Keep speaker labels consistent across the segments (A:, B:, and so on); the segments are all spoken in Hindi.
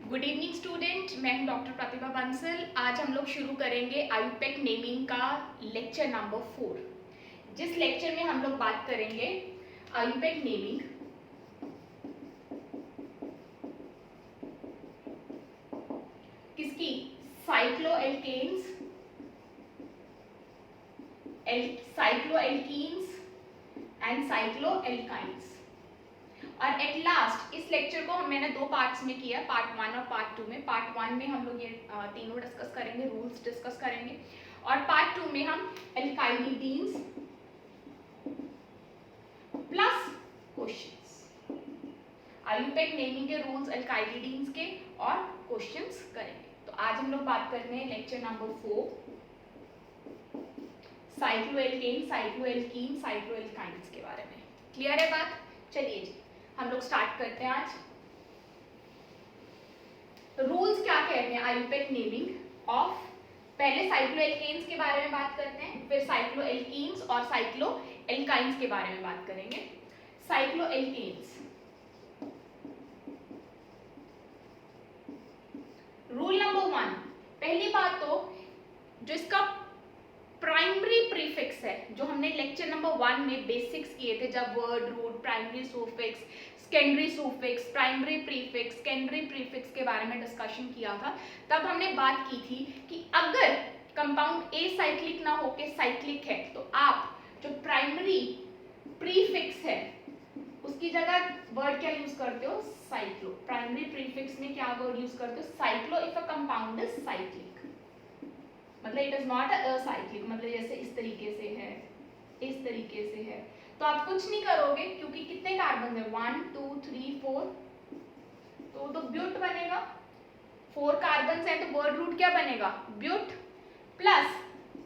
A: गुड इवनिंग स्टूडेंट, मैं हूं डॉक्टर प्रतिभा बंसल। आज हम लोग शुरू करेंगे आयुपेक नेमिंग का लेक्चर नंबर 4। जिस लेक्चर में हम लोग बात करेंगे आयुपेक नेमिंग, किसकी? Cycloalkanes, cycloalkenes and cycloalkynes. और एट लास्ट इस लेक्चर को मैंने दो पार्ट्स में किया, पार्ट 1 और पार्ट 2 में। पार्ट 1 में हम लोग ये तीनों डिस्कस करेंगे, रूल्स डिस्कस करेंगे, और पार्ट 2 में हम एल्काइलिडीन्स प्लस क्वेश्चंस, आयुपेक नेमिंग के रूल्स, एल्काइलिडीन्स के और क्वेश्चंस करेंगे। तो आज हम लोग बात करते हैं लेक्चर नंबर 4, साइक्लोएल्केन, साइक्लोएल्कीन, साइक्लोएल्काइंस के बारे में। क्लियर है बात? चलिए जी, हम लोग स्टार्ट करते हैं आज। रूल्स क्या कहते हैं आयुपेक नेमिंग ऑफ? पहले साइक्लोएल्केन्स के बारे में बात करते हैं, फिर साइक्लोएल्कीन्स और साइक्लोएल्काइंस के बारे में बात करेंगे। साइक्लोएल्केन्स, रूल नंबर 1, पहली बात तो जो इसका प्राइमरी प्रीफिक्स है, जो हमने लेक्चर नंबर 1 में बेसिक्स किए थे, जब word root, primary suffix, secondary suffix, primary prefix, secondary prefix के बारे में डिस्कशन किया था, तब हमने बात की थी कि अगर कंपाउंड ए साइक्लिक ना होके साइक्लिक है तो आप जो प्राइमरी प्रीफिक्स है उसकी जगह वर्ड क्या यूज करते हो? साइक्लो। प्राइमरी प्रीफिक्स में क्या वर्ड यूज करते हो? Cyclo. If a compound is cyclic, मतलब इट इज नॉट असाइक्लिक, मतलब जैसे इस तरीके से है, इस तरीके से है, तो आप कुछ नहीं करोगे क्योंकि कितने कार्बन है? 1 2 3 4, तो ब्यूट बनेगा। 4 कार्बन है तो वर्ड रूट क्या बनेगा? ब्यूट। प्लस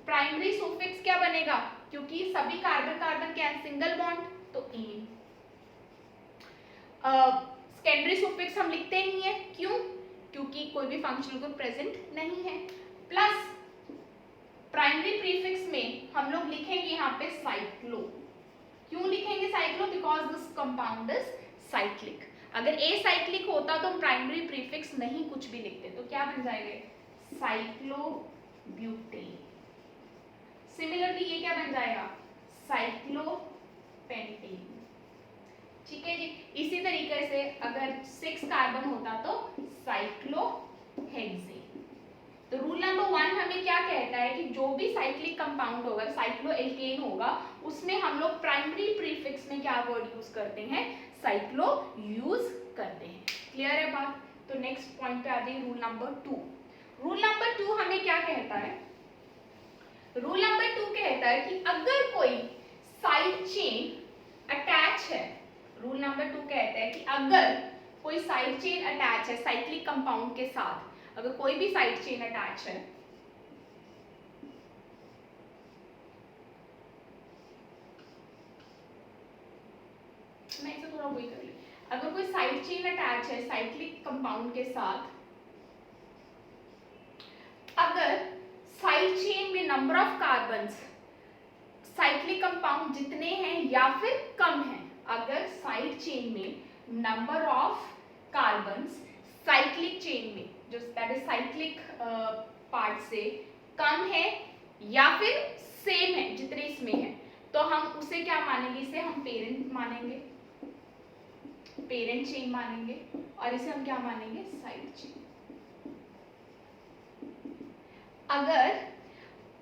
A: प्राइमरी सुफिक्स क्या बनेगा? क्योंकि सभी कार्बन कार्बन क्या है? सिंगल बॉन्ड, तो इन। सेकेंडरी सुफिक्स हम लिखते नहीं है, क्यों? क्योंकि कोई भी फंक्शनल ग्रुप प्रेजेंट नहीं है। प्लस प्राइमरी प्रीफिक्स में हम लोग लिखेंगे यहाँ पे साइक्लो। क्यों लिखेंगे cyclo? Because this compound is cyclic. अगर ए साइक्लिक होता तो हम प्राइमरी प्रीफिक्स नहीं कुछ भी लिखते, तो क्या बन जाएगा? साइक्लोब्यूटेन। सिमिलरली ये क्या बन जाएगा? साइक्लोपेंटेन। ठीक है जी। इसी तरीके से अगर 6 कार्बन होता तो साइक्लोहेक्सेन। तो रूल नंबर 1 हमें क्या कहता है कि जो भी साइक्लिक कंपाउंड होगा, साइक्लोएल्केन होगा, उसमें हम लोग प्राइमरी प्रीफिक्स में क्या वर्ड यूज करते हैं? साइक्लो यूज करते हैं। क्लियर है बात? तो नेक्स्ट पॉइंट पे आ जाइए, रूल नंबर 2। रूल नंबर 2 हमें क्या कहता है? रूल नंबर 2 कहता है कि अगर कोई साइड चेन अटैच है, रूल नंबर 2 कहता है कि अगर कोई साइड चेन अटैच है साइक्लिक कंपाउंड के साथ, अगर कोई भी साइड चेन अटैच है, मैं इसे थोड़ा वही कर ली, अगर कोई साइड चेन अटैच है साइक्लिक कंपाउंड के साथ, अगर साइड चेन में number of carbons cyclic compound जितने हैं या फिर कम है, अगर साइड चेन में number of carbons cyclic chain में, जो दैट इज साइक्लिक पार्ट से कम है या फिर सेम है जितने इसमें है, तो हम उसे क्या मानेंगे? इसे हम पेरेंट मानेंगे, पेरेंट चेन मानेंगे, और इसे हम क्या मानेंगे? Side chain.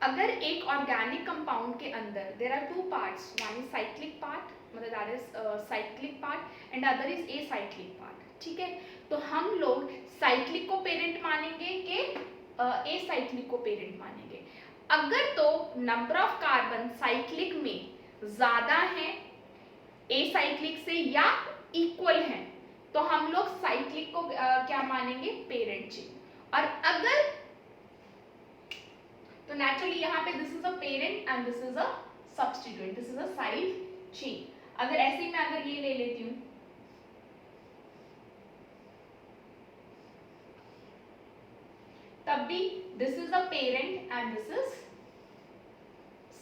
A: अगर एक ऑर्गेनिक कंपाउंड के अंदर there are 2 parts, one is cyclic part, मतलब that is cyclic part, and other is acyclic part, ठीक है, तो हम लोग साइक्लिक को पेरेंट मानेंगे कि एसाइक्लिक को पेरेंट मानेंगे। अगर तो नंबर ऑफ कार्बन साइक्लिक में ज्यादा है एसाइक्लिक से या इक्वल है, तो हम लोग साइक्लिक को क्या मानेंगे? Parent chain. और अगर तो नेचुरली यहाँ पे this is a parent and this is a substituent, this is a side chain. अगर ऐसे मैं अगर ये ले लेती हूँ, तब भी this is a parent and this is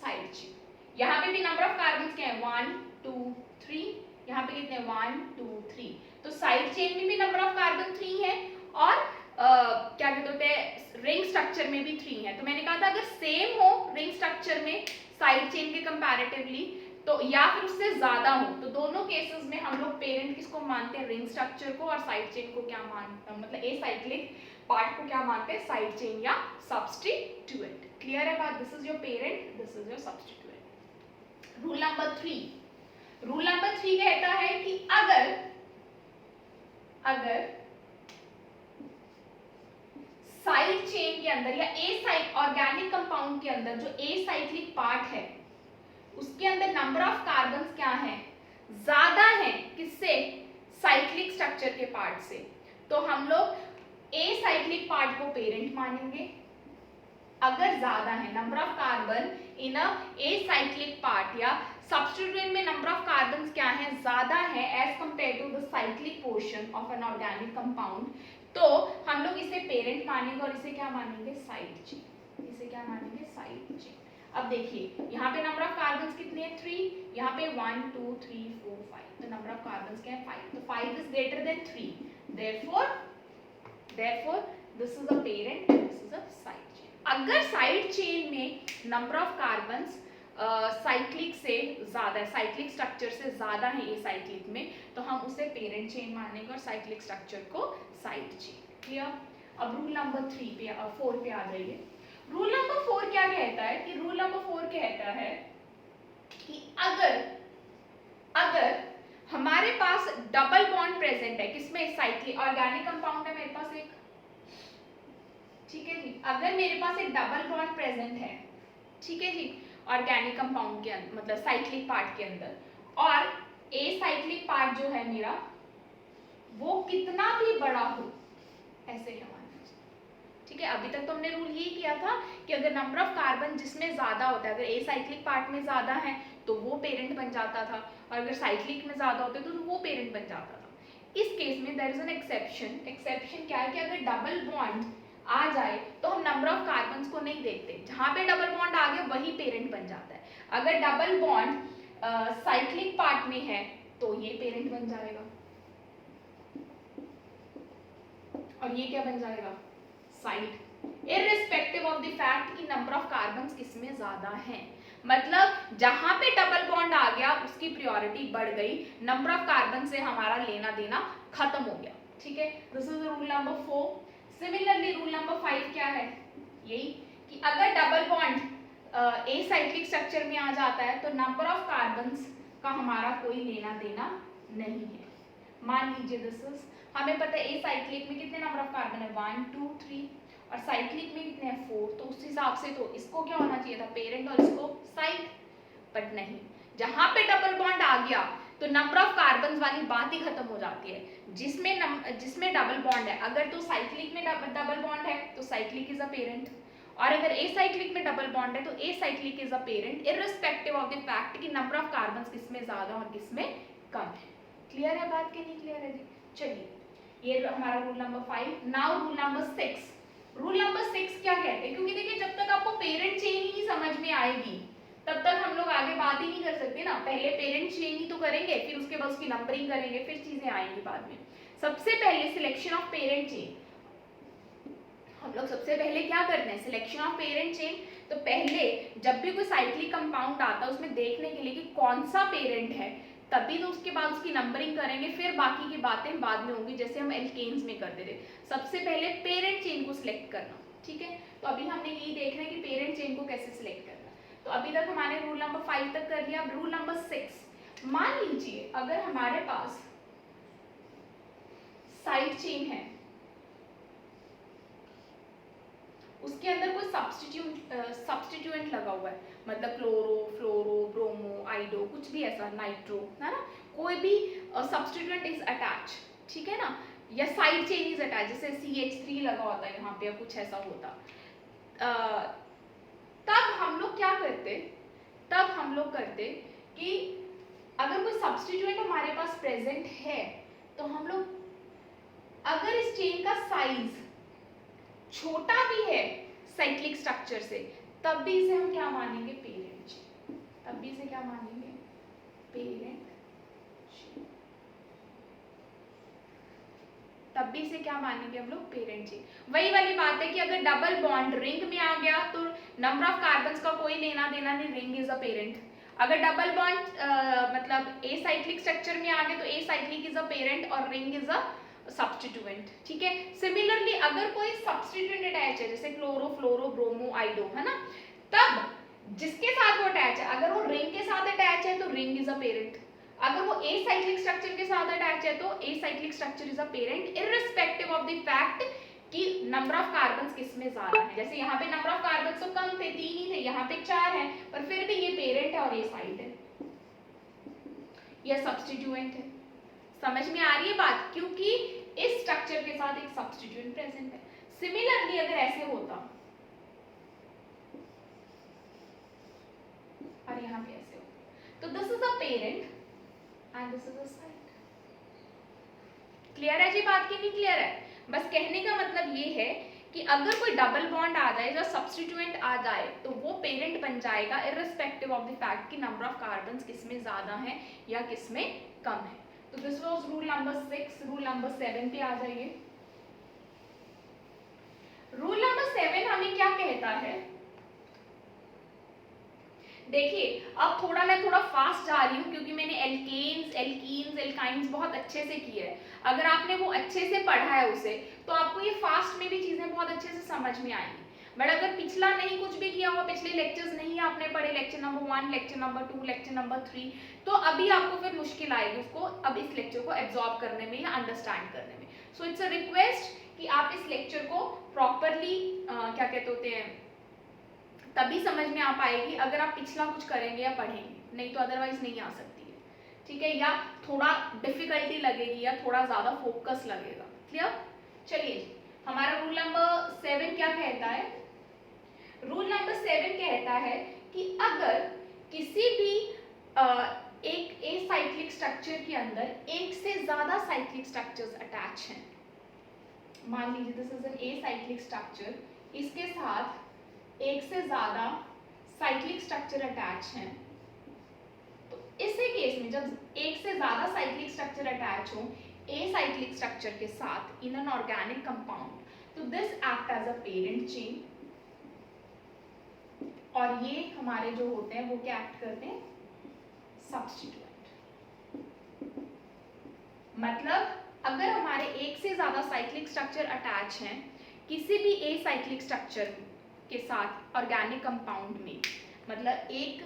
A: side chain. यहाँ पे भी नंबर ऑफ कार्बन क्या है? 1 2 3, यहाँ पे कितने? 1 2 3, तो साइड चेन में भी नंबर ऑफ कार्बन 3 है और क्या कहते हैं रिंग स्ट्रक्चर में भी 3 है। तो मैंने कहा था अगर सेम हो रिंग स्ट्रक्चर में साइड चेन के कंपैरेटिवली तो या फिर उससे ज्यादा हो, तो दोनों केसेस में हम लोग पेरेंट किसको मानते हैं, रिंग स्ट्रक्चर को, और साइड चेन को क्या मानते हैं, मतलब एसाइक्लिक पार्ट को क्या मानते हैं, साइड चेन या सब्स्टिट्यूएंट। क्लियर है बात? This is your parent, this is your substituent. Rule number 3, rule number 3 कहता है कि अगर साइड चेन के अंदर या ए ऑर्गेनिक कंपाउंड के अंदर जो एसाइक्लिक पार्ट है उसके अंदर नंबर ऑफ कार्बन क्या है, ज्यादा है किससे, साइक्लिक स्ट्रक्चर के पार्ट से, तो हम लोग एसाइक्लिक पार्ट को पेरेंट मानेंगे। अगर ज्यादा है number of carbon in a acyclic part या सब्स्टिट्यूएंट में नंबर ऑफ कार्बन क्या है, ज्यादा है as compare to the cyclic portion of an organic compound, तो हम लोग इसे पेरेंट मानेंगे और इसे क्या मानेंगे, साइड चेन। इसे क्या मानेंगे, साइड चेन। अब देखिए यहाँ पे नंबर ऑफ कार्बन कितने हैं, 3, यहाँ पे 1 2 3 4 5, तो नंबर ऑफ कार्बन क्या है, 5, तो 5 is greater than 3, therefore this is a parent, this is a side chain। अगर साइड चेन में नंबर ऑफ कार्बन साइक्लिक से ज्यादा है, साइक्लिक स्ट्रक्चर से ज्यादा है ए साइक्लिक में, तो हम उसे पेरेंट चेन मानेंगे और साइक्लिक स्ट्रक्चर को साइड चेन। क्लियर? अब रूल नंबर 4 पे आ जाइए। रूल नंबर 4 क्या कहता है कि रूल नंबर 4 कहता है कि अगर हमारे पास डबल बॉन्ड प्रेजेंट है, किसमें, साइक्लिक ऑर्गेनिक कंपाउंड है मेरे पास एक, ठीक है जी, अगर मेरे पास एक डबल बॉन्ड प्रेजेंट है, ठीक है जी, ऑर्गेनिक कंपाउंड के अंदर, मतलब साइक्लिक पार्ट के अंदर, और ए साइक्लिक पार्ट जो है मेरा वो कितना भी बड़ा हो, ऐसे क्या मानना, ठीक है। अभी तक तो हमने रूल यही किया था कि अगर नंबर ऑफ कार्बन जिसमें ज्यादा होता है, अगर ए साइक्लिक पार्ट में ज्यादा है तो वो पेरेंट बन जाता था, और अगर साइक्लिक में ज्यादा होते तो वो पेरेंट बन जाता था। इस केस में there is an exception. Exception क्या है कि अगर डबल बॉन्ड आ जाए तो हम नंबर ऑफ कार्बन को नहीं देखते, जहां पे डबल बॉन्ड आ गया वही पेरेंट बन जाता है। अगर डबल बॉन्ड साइक्लिक पार्ट में है तो ये पेरेंट बन जाएगा और ये क्या बन जाएगा, side, irrespective of the fact कि नंबर ऑफ कार्बन किसमें ज्यादा है। मतलब जहां पे डबल बॉन्ड आ गया उसकी प्रायोरिटी बढ़ गई, नंबर ऑफ कार्बन से हमारा लेना देना खत्म हो गया, ठीक है। This is rule number 4। Similarly rule number 5 क्या है, यही कि अगर double bond a cyclic structure में आ जाता है तो नंबर ऑफ कार्बन का हमारा कोई लेना देना नहीं है। मान लीजिए दिस इज, हमें पता है ए साइक्लिक में कितने नंबर ऑफ कार्बन है, 1 2 3, और साइक्लिक में कितने हैं, 4, तो उस हिसाब से तो इसको क्या होना चाहिए था, पेरेंट, और इसको साइड, बट नहीं, जहां पे डबल बॉन्ड आ गया तो नंबर ऑफ कार्बन वाली बात ही खत्म हो जाती है। जिसमें डबल बॉन्ड है, अगर तो साइक्लिक में डबल बॉन्ड है तो साइक्लिक इज अ पेरेंट, और अगर ए साइक्लिक में डबल बॉन्ड है तो a cyclic is a parent, irrespective of the fact कि नंबर ऑफ कार्बन किसमें ज्यादा और किसमें कम है। क्लियर है बात कि नहीं क्लियर है जी? चलिए, ये हमारा rule number 5। Now rule number 6। Rule number 6 क्या कहते हैं, क्योंकि देखिए जब तक आपको पेरेंट चेन ही नहीं समझ में आएगी तब तक हम लोग आगे बात ही नहीं कर सकते ना। पहले पेरेंट चेन ही तो करेंगे, फिर उसके बाद उसकी नंबरिंग करेंगे, फिर चीजें आएंगी बाद में। सबसे पहले सिलेक्शन ऑफ पेरेंट चेन, हम लोग सबसे पहले क्या करते हैं, सिलेक्शन ऑफ पेरेंट चेन। तो पहले जब भी कोई साइक्लिक कंपाउंड आता है उसमें देखने के लिए कि कौन सा पेरेंट है, तभी तो उसके बाद उसकी नंबरिंग करेंगे, फिर बाकी की बातें बाद में होंगी, जैसे हम एल्केन्स में करते थे। सबसे पहले पेरेंट चेन को सिलेक्ट करना, ठीक है। तो अभी हमने यही देखना है कि पेरेंट चेन को कैसे सिलेक्ट करना। तो अभी तक हमारे रूल नंबर 5 तक कर लिया। अब रूल नंबर 6, मान लीजिए अगर हमारे पास साइड चेन है, उसके अंदर कोई सब्स्टिट्यूएंट लगा हुआ है, मतलब क्लोरो, फ्लोरो, ब्रोमो, आइडो, कुछ भी ऐसा, नाइट्रो, है ना, कोई भी सब्स्टिट्यूएंट इज अटैच, ठीक है ना, या साइड चेन इज अटैच, जैसे CH3 लगा होता है यहाँ पे या कुछ ऐसा होता, तब हम लोग क्या करते, तब हम लोग करते कि अगर कोई सब्स्टिट्यूएंट हमारे पास प्रेजेंट है तो हम लोग अगर इस चेन का साइज छोटा भी है साइक्लिक स्ट्रक्चर से, तब भी इसे हम क्या मानेंगे, पेरेंट चेन, तब भी इसे क्या मानेंगे, पेरेंट चेन, तब भी इसे क्या मानेंगे हम लोग, पेरेंट चेन। वही वाली बात है कि अगर डबल बॉन्ड रिंग में आ गया तो नंबर ऑफ कार्बन्स का कोई लेना देना नहीं, रिंग इज अ पेरेंट। अगर डबल बॉन्ड मतलब ए साइक्लिक स्ट्रक्चर में आ गए तो a cyclic is a parent और रिंग इज अ सब्स्टिट्यूएंट, ठीक है। सिमिलरली अगर कोई सब्स्टिट्यूएंट अटैच है जैसे क्लोरो फ्लोरो ब्रोमो आइडो, है ना, तब जिसके साथ वो अटैच है, अगर वो रिंग के साथ अटैच है तो रिंग इज अ पेरेंट, अगर वो ए साइक्लिक स्ट्रक्चर के साथ अटैच है तो a cyclic structure is a parent, irrespective of the fact कि नंबर ऑफ कार्बन्स किसमें ज्यादा है। जैसे यहाँ पे नंबर ऑफ कार्बन्स तो कम थे, 3 ही थे, यहाँ पे 4 है, पर फिर भी ये पेरेंट है और ये साइड है, यह सब्स्टिट्यूएंट है। समझ में आ रही है बात, क्योंकि इस स्ट्रक्चर के साथ एक सब्स्टिट्यूएंट प्रेजेंट है। सिमिलरली अगर ऐसे होता और यहाँ पे ऐसे हो तो this is a parent and this is a side. Clear है जी बात की नहीं क्लियर है? बस कहने का मतलब ये है कि अगर कोई डबल बॉन्ड आ जाए या सब्स्टिट्यूएंट आ जाए तो वो पेरेंट बन जाएगा इररिस्पेक्टिव ऑफ द फैक्ट कि नंबर ऑफ कार्बन्स किसमें ज्यादा है या किसमें कम है। तो this was rule number 6। Rule number 7 पे आ जाइए। रूल नंबर 7 हमें क्या कहता है, देखिए अब मैं थोड़ा फास्ट जा रही हूँ क्योंकि मैंने एल्केन्स एल्कीन्स एल्काइंस बहुत अच्छे से किए है। अगर आपने वो अच्छे से पढ़ा है उसे तो आपको ये फास्ट में भी चीजें बहुत अच्छे से समझ में आएंगी। बट अगर पिछला नहीं कुछ भी किया हुआ, पिछले लेक्चर्स नहीं आपने पढ़े, lecture number 1, lecture number 2, lecture number 3, तो अभी आपको फिर मुश्किल आएगी उसको अब इस लेक्चर को एब्जॉर्ब करने में या अंडरस्टैंड करने में। सो इट्स अ रिक्वेस्ट कि आप इस लेक्चर को प्रॉपरली क्या कहते होते हैं तभी समझ में आ पाएगी अगर आप पिछला कुछ करेंगे या पढ़ेंगे, नहीं तो अदरवाइज नहीं आ सकती है, ठीक है, या थोड़ा डिफिकल्टी लगेगी या थोड़ा ज्यादा फोकस लगेगा। क्लियर? चलिए हमारा रूल नंबर 7 क्या कहता है? रूल नंबर 7 कहता है कि अगर किसी भी एक ए साइक्लिक स्ट्रक्चर के अंदर एक से ज्यादा साइक्लिक स्ट्रक्चर्स अटैच हैं, मान लीजिए this is an acyclic structure, इसके साथ एक से ज्यादा साइक्लिक स्ट्रक्चर अटैच हैं, तो इसी केस में जब एक से ज्यादा साइक्लिक स्ट्रक्चर अटैच हो ए साइक्लिक स्ट्रक्चर के साथ इन एन ऑर्गेनिक कंपाउंड, तो this act as a parent chain, और ये हमारे जो होते हैं वो क्या एक्ट करते हैं? सब्स्टिट्यूएंट। मतलब अगर हमारे एक से ज्यादा साइक्लिक स्ट्रक्चर अटैच हैं किसी भी ए साइक्लिक स्ट्रक्चर के साथ ऑर्गेनिक कंपाउंड में, मतलब एक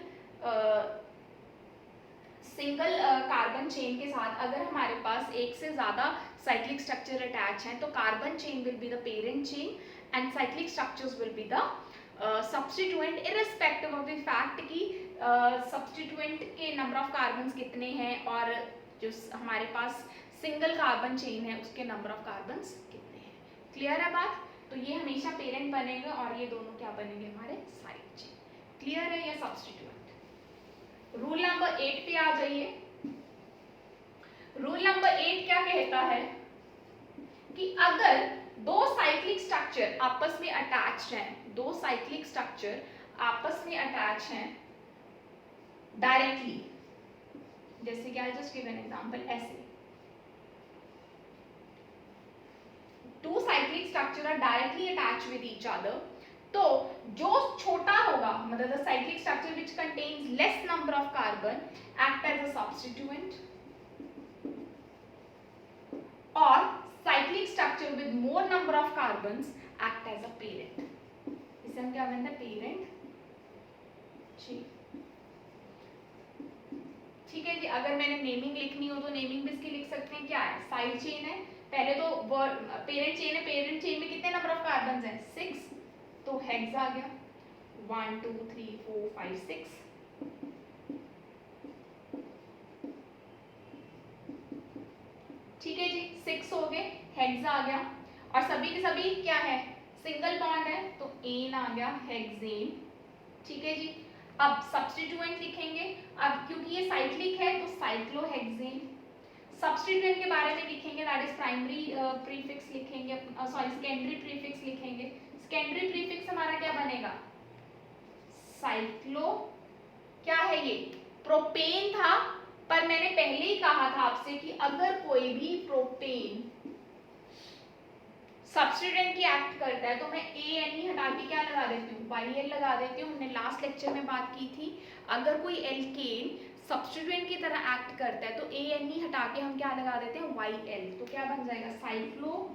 A: सिंगल कार्बन चेन के साथ अगर हमारे पास एक से ज्यादा साइक्लिक स्ट्रक्चर अटैच हैं तो carbon chain will be the parent chain and cyclic structures will be the substituent, irrespective of the fact कि सब्स्टिट्यूएंट के नंबर ऑफ कार्बन्स कितने हैं और जो हमारे पास सिंगल कार्बन चेन है उसके नंबर ऑफ कार्बन्स कितने हैं। क्लियर है बात? तो ये हमेशा पेरेंट बनेगा और ये दोनों क्या बनेंगे? हमारे साइड चेन। क्लियर है? या सब्स्टिट्यूएंट। रूल नंबर 8 पे आ जाइए। रूल नंबर 8 क्या कहता है कि अगर दो साइक्लिक स्ट्रक्चर आपस में अटैच हैं, दो साइक्लिक स्ट्रक्चर आपस में अटैच हैं डायरेक्टली, जैसे कि I just give an example, ऐसे two cyclic structure are directly attached with each other, तो जो छोटा होगा मतलब the cyclic structure which contains less number of carbon act as a substituent, और cyclic structure with more number of carbons act as a parent. इसे हम क्या कहते हैं? Parent chain. ठीक है जी। अगर मैंने नेमिंग लिखनी हो तो नेमिंग भी इसकी लिख सकते हैं। क्या है? साइड चेन है। पहले तो पेरेंट चेन है, पेरेंट चेन में कितने नंबर ऑफ कार्बन्स हैं? 6, तो हेक्स आ गया 1 2 3 4 5 6। ठीक है जी, 6 हो गए, हेक्स आ गया, और सभी के सभी क्या है? सिंगल बॉन्ड है, तो एन आ गया, हेक्सेन। ठीक है जी। अब सब्स्टिट्यूएंट लिखेंगे, अब क्योंकि ये साइक्लिक है तो साइक्लोहेक्सेन। सब्स्टिट्यूएंट के बारे में लिखेंगे, दैट इज प्राइमरी प्रीफिक्स लिखेंगे, सॉरी सेकेंडरी प्रीफिक्स लिखेंगे। सेकेंडरी प्रीफिक्स हमारा क्या बनेगा? साइक्लो। क्या है ये? प्रोपेन था, पर मैंने पहले ही कहा था आपसे कि अगर कोई भी प्रोपेन सब्स्टिट्यूएंट की एक्ट करता है तो मैं ए एन ही हटा के क्या लगा देती हूँ, वाई एल लगा देती हूँ। हमने लास्ट लेक्चर में बात की थी, अगर कोई एल्केन सब्स्टिट्यूएंट की तरह एक्ट करता है तो ए एन ही हटा के हम क्या लगा देते हैं, वाई एल। तो क्या बन जाएगा, cyclopropyl,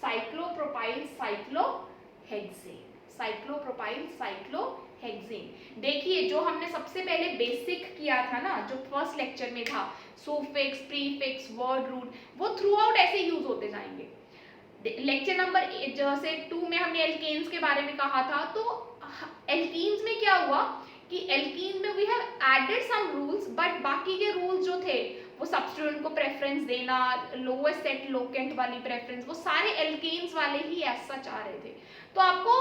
A: cyclopropyl cyclohexane, cyclopropyl cyclohexane. देखिए जो हमने सबसे पहले बेसिक किया था ना, जो फर्स्ट लेक्चर में था, सुफिक्स, प्रीफिक्स, वर्ड रूट, वो थ्रू आउट ऐसे यूज होते जाएंगे। लेक्चर नंबर जैसे 2 में हमने एल्केन्स के बारे में कहा था, तो एल्कीन्स में क्या हुआ कि एल्कीन में we have added some rules, but बाकी के रूल्स जो थे वो सब्स्टिट्यूएंट को प्रेफरेंस देना, लोएस्ट सेट लोकेंट वाली प्रेफरेंस, वो सारे एल्केन्स वाले ही ऐसा चाह रहे थे। तो आपको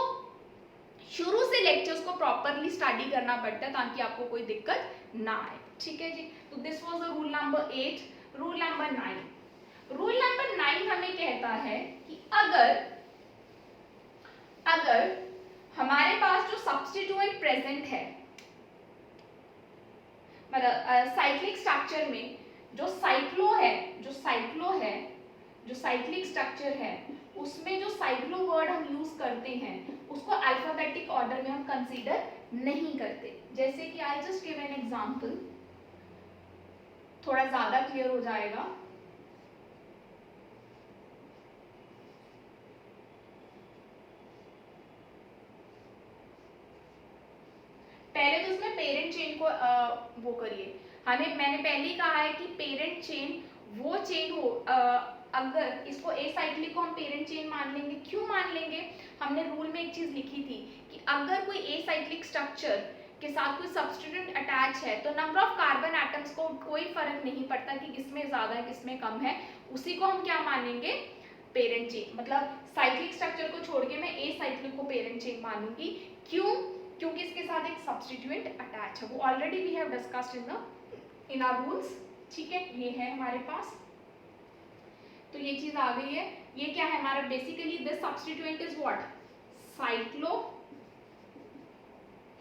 A: शुरू से लेक्चर्स को प्रॉपरली स्टडी करना पड़ता है ताकि आपको कोई दिक्कत ना आए, ठीक है जी। तो this was the rule number 8। Rule number 9, rule number 9 हमें कहता है कि अगर हमारे पास जो सब्स्टिट्यूएंट प्रेजेंट है, मतलब साइक्लिक स्ट्रक्चर में जो साइक्लिक स्ट्रक्चर है उसमें जो साइक्लो वर्ड हम यूज करते हैं उसको अल्फाबेटिक ऑर्डर में हम कंसीडर नहीं करते। जैसे कि I just give an example, थोड़ा ज्यादा क्लियर हो जाएगा। पहले तो उसमें पेरेंट चेन को वो करिए, मैंने पहले ही कहा है कि पेरेंट चेन वो चेन हो, अगर इसको ए साइक्लिक को हम पेरेंट चेन मान लेंगे। क्यों मान लेंगे, हमने रूल में एक चीज लिखी थी कि अगर कोई ए साइक्लिक स्ट्रक्चर के साथ कोई सब्स्टिट्यूएंट अटैच है तो नंबर ऑफ कार्बन एटम्स को कोई फर्क नहीं पड़ता कि किसमें ज्यादा है किसमें कम है, उसी को हम क्या मानेंगे, पेरेंट चेन। मतलब साइक्लिक स्ट्रक्चर को छोड़ के मैं ए साइक्लिक को पेरेंट चेन मानूंगी। क्यों, क्योंकि इसके साथ एक सब्स्टिट्यूएंट अटैच है, वो already we have discussed in our rules, ठीक है। ये है हमारे पास, तो ये चीज आ गई है। ये क्या है हमारा, basically this substituent is what, cyclo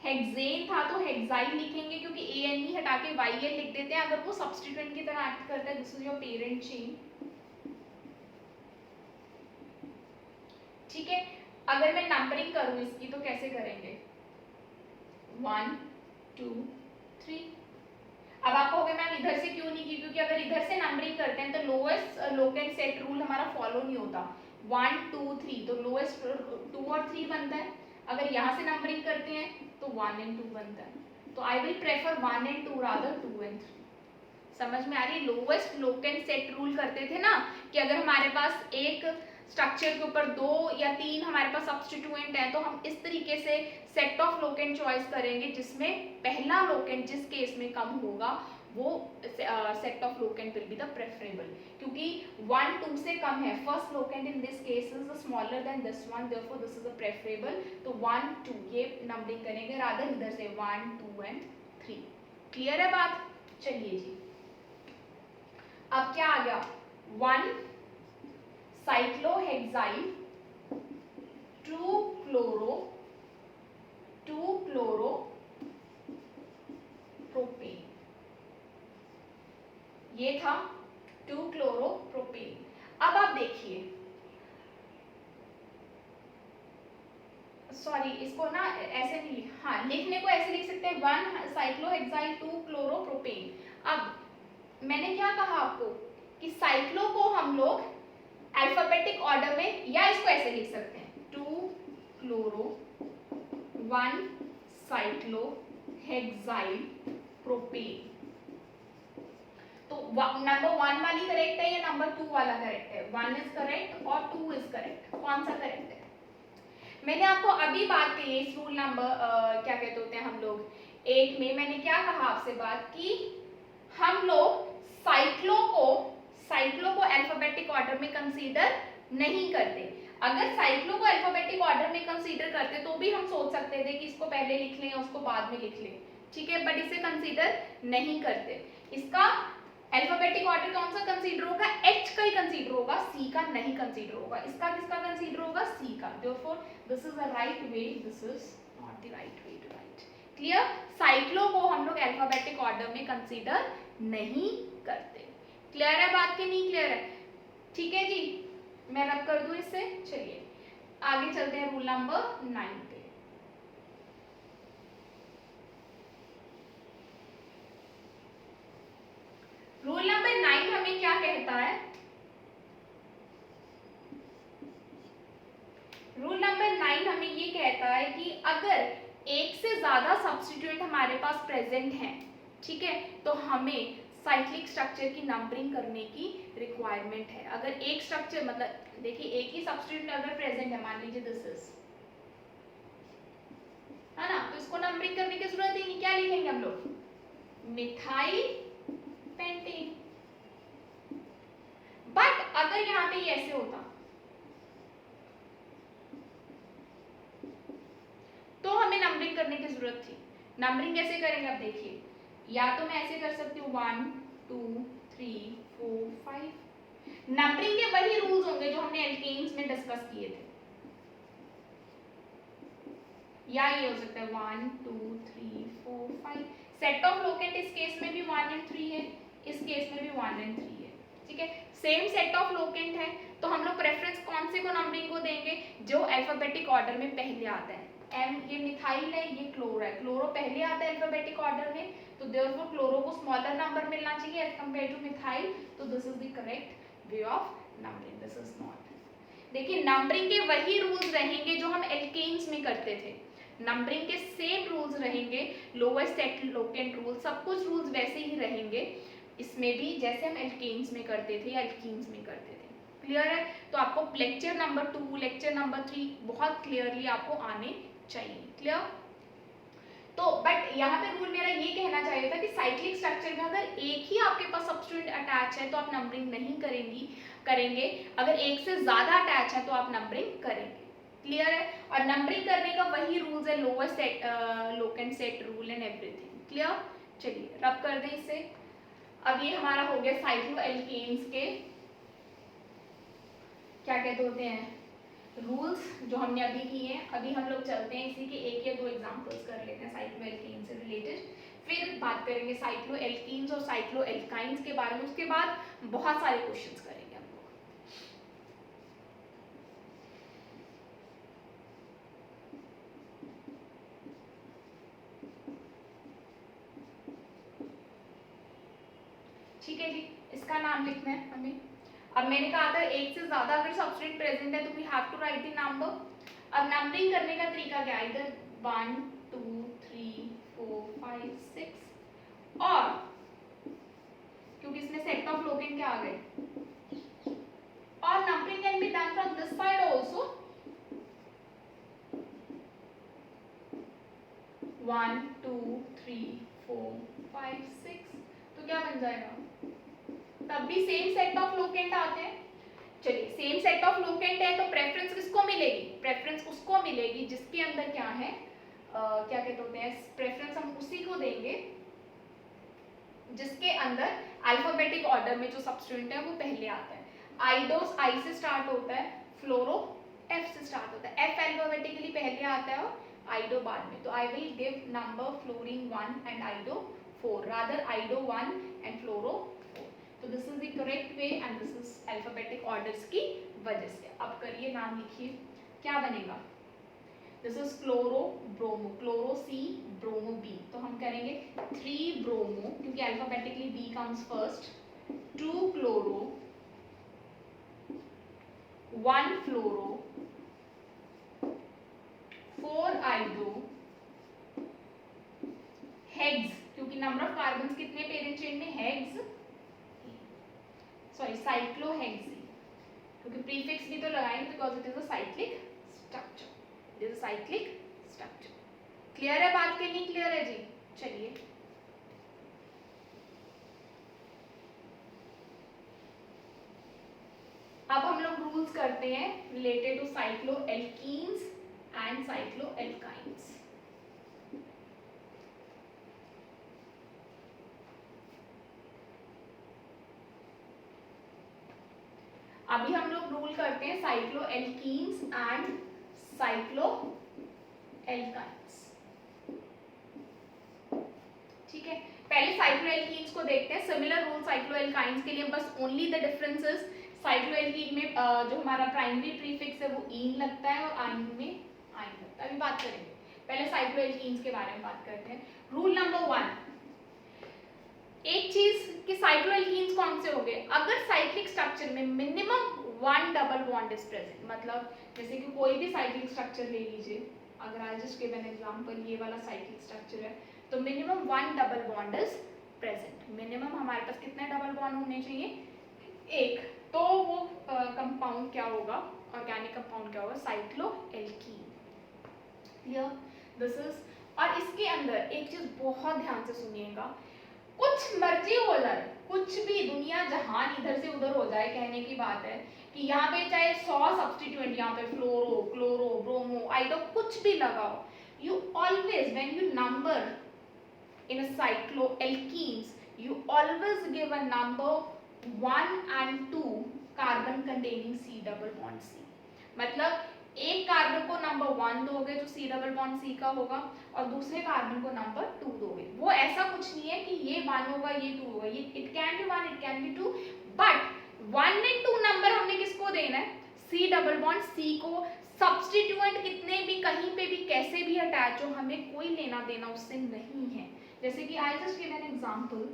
A: hexane था तो हेक्साइल लिखेंगे क्योंकि ए एन ही हटा के वाई एल लिख देते हैं। अगर वो सब्स्टिट्यूएंट की तरह एक्ट करता है, this is your parent chain, ठीक है। अगर मैं नंबरिंग करूं इसकी तो कैसे करेंगे, 1 2 3। अब आपको हो गया मैम इधर से क्यों नहीं की, क्योंकि अगर इधर से नंबरिंग करते हैं तो लोएस्ट लोकेंट सेट रूल हमारा फॉलो नहीं होता। 1 2 3 तो लोएस्ट 2 और 3 बनता है। अगर यहाँ से नंबरिंग करते हैं तो 1 and 2 बनता है। तो I will prefer 1 and 2 rather 2 and 3। समझ में आ रही, लोएस्ट लोकेंट सेट रूल करते थे ना कि अगर हमारे पास एक स्ट्रक्चर के ऊपर 2 या 3 हमारे पास सब्स्टिट्यूएंट है तो हम इस तरीके से सेट ऑफ लोकेंट चॉइस करेंगे जिसमें पहला लोकेंट जिस केस में कम होगा वो set of locant will be the preferable, क्योंकि 1 2 से कम है। First locant in this case is smaller than this one, therefore this is the preferable. तो 1 2 ये नंबरिंग करेंगे रादर इधर से 1 2 and 3। क्लियर है बात, चलिए जी। अब क्या आ गया, 1 साइक्लोहेक्साइल 2 क्लोरो प्रोपेन, ये था 2 क्लोरो प्रोपेन। अब आप देखिए, सॉरी इसको ना ऐसे नहीं, हाँ लिखने को ऐसे लिख सकते हैं 1 साइक्लोहेक्साइल 2 क्लोरो प्रोपेन। अब मैंने क्या कहा आपको कि साइक्लो को हम लोग अल्फाबेटिक ऑर्डर में, या इसको ऐसे लिख सकते हैं 2 क्लोरो 1 साइक्लोहेक्साइल प्रोपेन। तो नंबर 1 वाली करेक्ट है या नंबर 2 वाला करेक्ट है, 1 इज करेक्ट और 2 इज करेक्ट, कौन सा करेक्ट है। मैंने आपको अभी बात की इस रूल नंबर क्या कहते होते हैं हम लोग 8 में, मैंने क्या कहा आपसे बात की, हम लोग साइक्लो को अल्फाबेटिक ऑर्डर में कंसीडर नहीं करते। अगर साइक्लो को अल्फाबेटिक ऑर्डर में कंसीडर करते तो भी हम सोच सकते थे कि इसको पहले लिख लें उसको बाद में लिख लें, ठीक है, बट इसे कंसीडर नहीं करते। इसका अल्फाबेटिक ऑर्डर कौन सा कंसीडर होगा, एच का ही कंसीडर होगा, सी का नहीं कंसीडर होगा। इसका किसका कंसीडर होगा, सी का। Therefore this is the right way, this is not the right way to write. Clear, cyclo को हम लोग अल्फाबेटिक ऑर्डर में कंसीडर नहीं करते। क्लियर है बात की नहीं क्लियर है। ठीक है जी, मैं रब कर दूं इससे। चलिए आगे चलते हैं रूल नंबर 9 पे। रूल नंबर 9 हमें क्या कहता है? रूल नंबर 9 हमें ये कहता है कि अगर एक से ज्यादा सब्स्टिट्यूएंट हमारे पास प्रेजेंट हैं, ठीक है, तो हमें साइक्लिक स्ट्रक्चर की नंबरिंग करने की रिक्वायरमेंट है। अगर एक स्ट्रक्चर मतलब देखिए एक ही सब्स्टिट्यूएंट अगर प्रेजेंट है, मान लीजिए दिस इज, है ना, तो इसको नंबरिंग करने की जरूरत ही नहीं। क्या लिखेंगे हम लोग? Methyl pentane. बट अगर यहाँ पे ये ऐसे होता तो हमें नंबरिंग करने की जरूरत थी। नंबरिंग कैसे करेंगे? अब देखिए, या तो मैं ऐसे कर सकती हूँ 1 2 3 4 5। नंबरिंग के वही रूल्स होंगे जो हमने एल्केन्स में डिस्कस किए थे, या ये हो सकता है 1 2 3 4 5। सेट ऑफ लोकेंट इस केस में भी 1 एंड 3 है, इस केस में भी 1 एंड 3 है, ठीक है, सेम सेट ऑफ लोकेंट है। तो हम लोग प्रेफरेंस कौन से को नंबरिंग को देंगे? जो अल्फाबेटिक ऑर्डर में पहले आता है। एम ये मिथाइल है, ये क्लोरो है, क्लोरो पहले आता है अल्फाबेटिक ऑर्डर में, तो देयरफॉर क्लोरो को स्मॉलर नंबर मिलना चाहिए एज कंपेयर टू मिथाइल। तो this is the correct way of numbering, this is not. देखिए नंबरिंग के वही रूल्स रहेंगे जो हम एल्केन्स में करते थे, नंबरिंग के सेम रूल्स रहेंगे, लोएस्ट सेट लोकेंट रूल, सब कुछ रूल्स वैसे ही रहेंगे इसमें भी, जैसे हम एल्केन्स में करते थे या एल्कीन्स में करते थे। क्लियर है? तो आपको लेक्चर नंबर 2 लेक्चर नंबर 3 बहुत क्लियरली आपको आने चाहिए। क्लियर? तो बट यहाँ पे रूल मेरा ये कहना चाहिए था कि साइक्लिक स्ट्रक्चर में अगर एक ही आपके पास सब्स्टिट्यूएंट अटैच है तो आप नंबरिंग नहीं करेंगे, अगर एक से ज्यादा अटैच है तो आप नंबरिंग करेंगे। क्लियर है? और नंबरिंग करने का वही रूल्स है, lower set locant set rule and everything. Clear? चलिए रब कर दें इसे। अब ये हमारा हो गया साइक्लोएल्केन्स के क्या कहते होते हैं रूल्स जो हमने अभी किए हैं। अभी हम लोग चलते हैं इसी के एक या दो एग्जांपल्स कर लेते हैं साइक्लोएल्केन से रिलेटेड, फिर बात करेंगे साइक्लोएल्कीन्स और साइक्लोएल्काइंस के बारे में, उसके बाद बहुत सारे क्वेश्चंस करेंगे हम लोग। ठीक है जी, इसका नाम लिखना है हमें। अब मैंने कहा था एक से ज्यादा अगर सब्स्टिट्यूएंट प्रेजेंट है तो we have to write the number. अब नंबरिंग करने का तरीका क्या है? इधर 1 2 3 4 5 6, और क्योंकि इसमें सेट ऑफ लोकेंट क्या आ गए, और numbering can be done from this side also. 1 2 3 4 5 6, तो क्या बन जाएगा? तब भी सेम सेट ऑफ लोकेंट आते हैं। चलिए सेम सेट ऑफ लोकेंट है तो प्रेफरेंस किसको मिलेगी? प्रेफरेंस उसको मिलेगी जिसके अंदर क्या है, क्या कहते होते हैं, प्रेफरेंस हम उसी को देंगे जिसके अंदर अल्फाबेटिक ऑर्डर में जो सब्स्टिट्यूएंट है वो पहले आता है। आइडोस आई से स्टार्ट होता है, फ्लोरो एफ से स्टार्ट होता है, एफ अल्फाबेटिकली पहले आता है और आइडो बाद में। तो I will give number fluorine 1 and iodo 4, rather iodo 1 and fluoro 4। तो this is the correct way and this is alphabetic orders की वजह से। अब करिए, नाम लिखिए, क्या बनेगा? This is chloro bromo, chloro C bromo B. तो हम करेंगे 3 ब्रोमो क्योंकि alphabetically B comes first, 2 chloro 1 fluoro 4 iodo hex, क्योंकि नंबर ऑफ कार्बन्स कितने पेरेंट चेन में? हेक्स, सॉरी साइक्लोहेक्सी, क्योंकि प्रीफिक्स भी तो लगाएंगे because it is a cyclic structure, it is a cyclic structure. Clear है बात के नहीं क्लियर है जी? चलिए अब हम लोग रूल्स करते हैं रिलेटेड टू साइक्लोएल्कीन्स एंड साइक्लोएल्काइंस। अभी हम लोग रूल करते हैं साइक्लोएल्कीन्स एंड साइक्लोएल्काइंस। ठीक है, पहले साइक्लोएल्कीन्स को देखते हैं। सिमिलर रूल साइक्लोएल्काइंस के लिए, बस ओनली द डिफरेंसेस साइक्लोएल्कीन में जो हमारा प्राइमरी प्रीफिक्स है वो ईन लगता है और आइन में आइन लगता है। अभी बात करेंगे, पहले साइक्लोएल्कीन्स के बारे में बात करते हैं। रूल नंबर 1, एक चीज कि साइक्लोएल्कीन्स कौन से हो गए, अगर साइक्लिक स्ट्रक्चर में minimum 1 double bond is present, मतलब जैसे कि कोई भी साइक्लिक स्ट्रक्चर ले लीजिए, अगर आई जस्ट गिव एन एग्जांपल, ये वाला साइक्लिक स्ट्रक्चर है तो minimum 1 double bond is present. Minimum हमारे पास कितने डबल बॉन्ड होने चाहिए, एक, तो वो कंपाउंड क्या होगा, ऑर्गेनिक कंपाउंड क्या होगा, साइक्लोएल्कीन। Clear, this is. और इसके अंदर एक चीज बहुत ध्यान से सुनिएगा, कुछ मर्जी हो जाए, कुछ भी दुनिया जहान इधर से उधर हो जाए, कहने की बात है कि यहाँ पे चाहे 100 सब्स्टिट्यूएंट, यहाँ पे फ्लोरो, क्लोरो, ब्रोमो, आइडो, कुछ भी लगाओ, you always, when you number in a cycloalkenes, you always give a number 1 and 2 carbon containing C double bond C। मतलब एक कार्बन को नंबर 1 दोगे तो C डबल बॉन्ड C का होगा, और दूसरे कार्बन को नंबर 2 दोगे। वो ऐसा कुछ नहीं है कि ये 1 होगा ये 2 होगा, ये it can be 1 it can be 2, but 1 and 2 number हमने किसको देना है, C डबल बॉन्ड C को। सब्स्टिट्यूएंट कितने भी कहीं पे भी कैसे भी अटैच हो, हमें कोई लेना देना उससे नहीं है। जैसे कि I just give an example,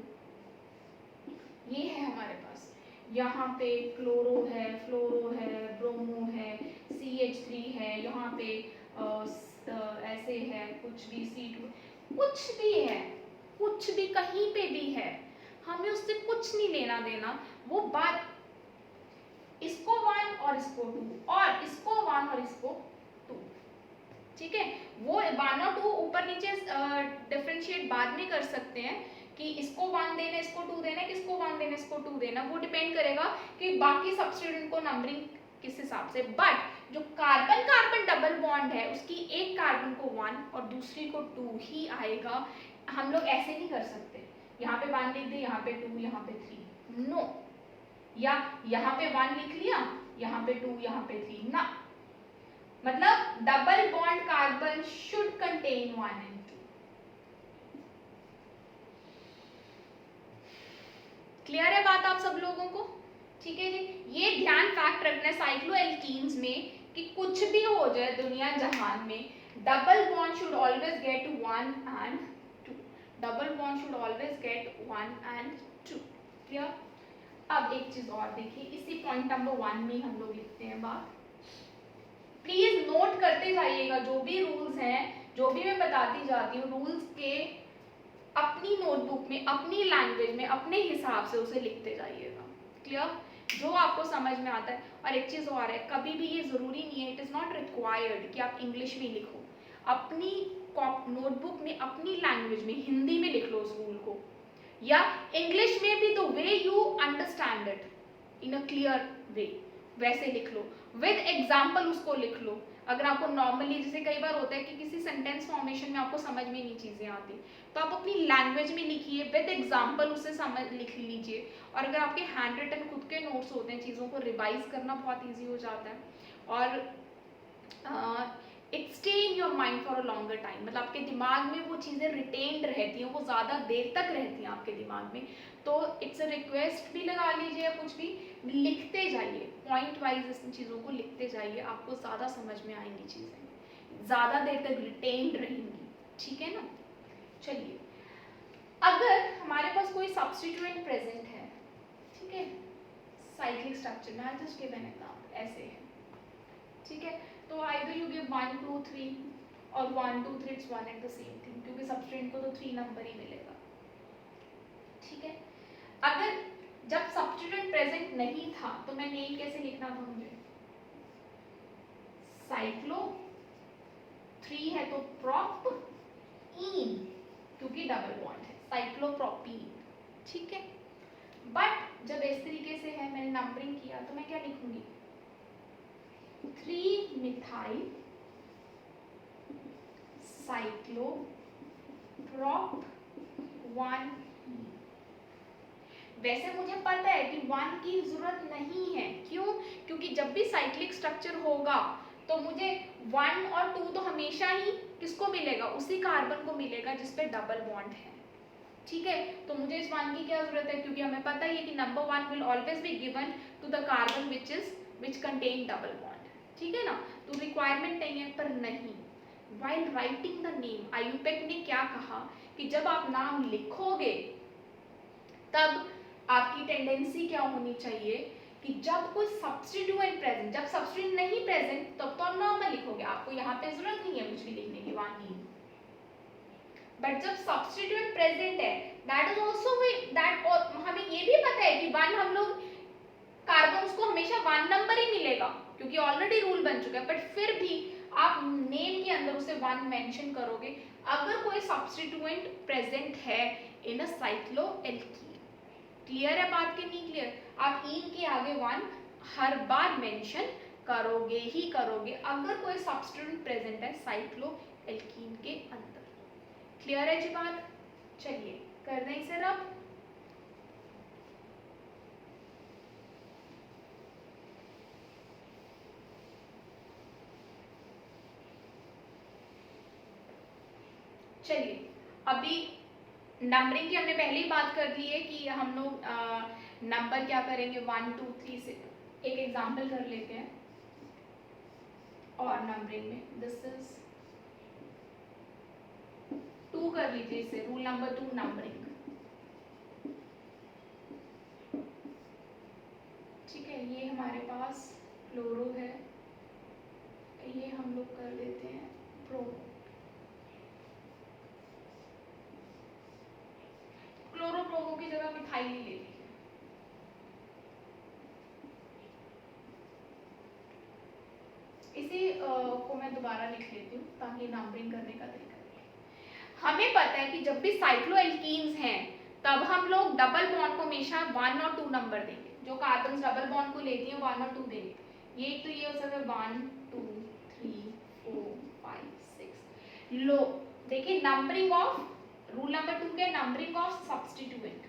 A: ये है हमारे पास, यहाँ पे क्लोरो है, फ्लोरो है, ब्रोमो है, CH3 है, यहाँ पे ऐसे है, कुछ भी C2, कुछ भी है, कुछ भी कहीं पे भी है, हमें उससे कुछ नहीं लेना देना। वो बात इसको 1 और इसको 2 और इसको 1 और इसको 2, ठीक है। वो 1 और 2 ऊपर नीचे डिफरेंशिएट बाद में कर सकते हैं कि इसको 1 देना इसको 2 देना, किसको 1 देना इसको 2 देना, वो डिपेंड करेगा कि बाकी सब्स्टिट्यूएंट को नंबरिंग किस हिसाब से। बट जो कार्बन कार्बन डबल बॉन्ड है उसकी एक कार्बन को 1 और दूसरी को 2 ही आएगा। हम लोग ऐसे नहीं कर सकते, यहाँ पे 1 लिख दे, यहाँ पे 2, यहाँ पे 3, नो, या यहाँ पे 1 लिख लिया, यहाँ पे 2, यहाँ पे 3 ना। मतलब double bond carbon should contain 1 and 2। Clear है बात आप सब लोगों को, ठीक है जी। ये ध्यान फैक्ट रखना है साइक्लोएल्कीन्स में कि कुछ भी हो जाए दुनिया जहान में, double bond should always get 1 and 2, double bond should always get 1 and 2। Clear. अब एक चीज और देखिए, इसी पॉइंट नंबर 1 में हम लोग लिखते हैं बात, प्लीज नोट करते जाइएगा जो भी रूल्स हैं, जो भी मैं बताती जाती हूँ रूल्स के, अपनी नोटबुक में, अपनी लैंग्वेज में, अपने हिसाब से उसे लिखते जाइएगा। क्लियर, जो आपको समझ में आता है। और एक चीज और है, कभी भी ये जरूरी नहीं है, इट इज नॉट रिक्वायर्ड कि आप इंग्लिश में लिखो, अपनी नोटबुक में अपनी लैंग्वेज में हिंदी में लिख लो उस रूल को, या इंग्लिश में भी the way you understand it in a clear way, वैसे लिख लो, विद एग्जाम्पल उसको लिख लो। अगर आपको नॉर्मली, जैसे कई बार होता है कि किसी सेंटेंस फॉर्मेशन में आपको समझ में नहीं चीजें आती, तो आप अपनी लैंग्वेज में लिखिए, विद एग्जाम्पल उसे समझ लिख लीजिए। और अगर आपके हैंड रिटन खुद के नोट्स होते हैं, चीज़ों को रिवाइज करना बहुत ईजी हो जाता है, और it stay in your mind for a longer time, मतलब आपके दिमाग में वो चीज़ें रिटेन्ड रहती हैं, वो ज़्यादा देर तक रहती हैं आपके दिमाग में। तो इट्स अ रिक्वेस्ट भी लगा लीजिए, या कुछ भी लिखते जाइए, पॉइंट वाइज इन चीज़ों को लिखते जाइए, आपको ज़्यादा समझ में आएंगी चीज़ें, ज़्यादा देर तक रिटेन्ड रहेंगी, ठीक है ना। चलिए, अगर हमारे पास कोई सब्स्टिट्यूएंट प्रेजेंट है, ठीक है, साइक्लिक स्ट्रक्चर में, आई जस्ट गिव एन एग्जांपल, ऐसे है, ठीक है, तो आइदर यू गिव 1 2 3 और 1 2 3 it's one and the same thing, क्योंकि सब्स्टिट्यूएंट को तो 3 नंबर ही मिलेगा, ठीक है। अगर जब सब्स्टिट्यूएंट प्रेजेंट नहीं था तो मैं नेम कैसे लिखना था मुझे, साइक्लो, 3 है तो प्रोप इन, क्योंकि डबल बॉन्ड है, साइक्लोप्रोपीन, ठीक है। बट जब इस तरीके से है, मैंने नंबरिंग किया, तो मैं क्या लिखूंगी, 3 मिथाइल साइक्लो प्रोप 1। वैसे मुझे पता है कि 1 की जरूरत नहीं है, क्यों, क्योंकि जब भी साइक्लिक स्ट्रक्चर होगा तो मुझे 1 और 2 तो हमेशा ही किसको मिलेगा, उसी कार्बन को मिलेगा जिस पे डबल बॉन्ड है, ठीक है, तो मुझे इस वन की क्या जरूरत है, क्योंकि हमें पता ही है कि number one will always be given to the carbon which contain double bond, ठीक है ना, तो रिक्वायरमेंट नहीं है। पर नहीं, while writing the name, IUPAC ने क्या कहा कि जब आप नाम लिखोगे तब आपकी टेंडेंसी क्या होनी चाहिए कि जब कोई सब्स्टिट्यूएंट प्रेजेंट, जब सब्स्टिट्यूएंट नहीं प्रेजेंट तब तो आप नॉर्मल लिखोगे, आपको यहाँ पे जरूरत नहीं है कुछ भी लिखने की, वन ही। बट जब सब्स्टिट्यूएंट प्रेजेंट है, दैट इज आल्सो दैट, और हमें ये भी पता है कि वन हम लोग कार्बन को हमेशा वन नंबर ही मिलेगा क्योंकि ऑलरेडी रूल बन चुका है, बट फिर भी आप नेम के अंदर उसे वन मेंशन करोगे अगर कोई सब्स्टिट्यूएंट प्रेजेंट है इन अ साइक्लोएल्कीन। क्लियर है बात कि नहीं क्लियर? आप इन के आगे वन हर बार मेंशन करोगे ही करोगे अगर कोई सब्स्टिट्यूएंट प्रेजेंट है साइक्लोएल्कीन के अंदर। क्लियर है जी बात? चलिए कर दें इसे रब। चलिए अभी नंबरिंग की हमने पहले ही बात कर ली है कि हम लोग नंबर क्या करेंगे 1 2 3 से। एक एग्जांपल कर लेते हैं और नंबरिंग में दिस इज 2 कर लीजिए इसे, रूल नंबर 2 नंबरिंग। ठीक है, ये हमारे पास फ्लोरो है, ये हम लोग कर लेते हैं प्रोमो। क्लोरोप्रोमो की जगह मिथाइल ले लीजिए। इसी को मैं दोबारा लिख लेती हूँ ताकि नंबरिंग करने का तरीका देखें। हमें पता है कि जब भी साइक्लोएल्कीन्स हैं तब हम लोग डबल बॉन्ड को हमेशा 1 और 2 नंबर देंगे। जो कार्बन डबल बॉन्ड को लेती हैं 1 और 2 देंगे। ये तो ये हो सकता है 1 2 3 4 5 6। लो देखिए नंबरिंग ऑफ, रूल नंबर 2 के नंबरिंग ऑफ सब्स्टिट्यूएंट।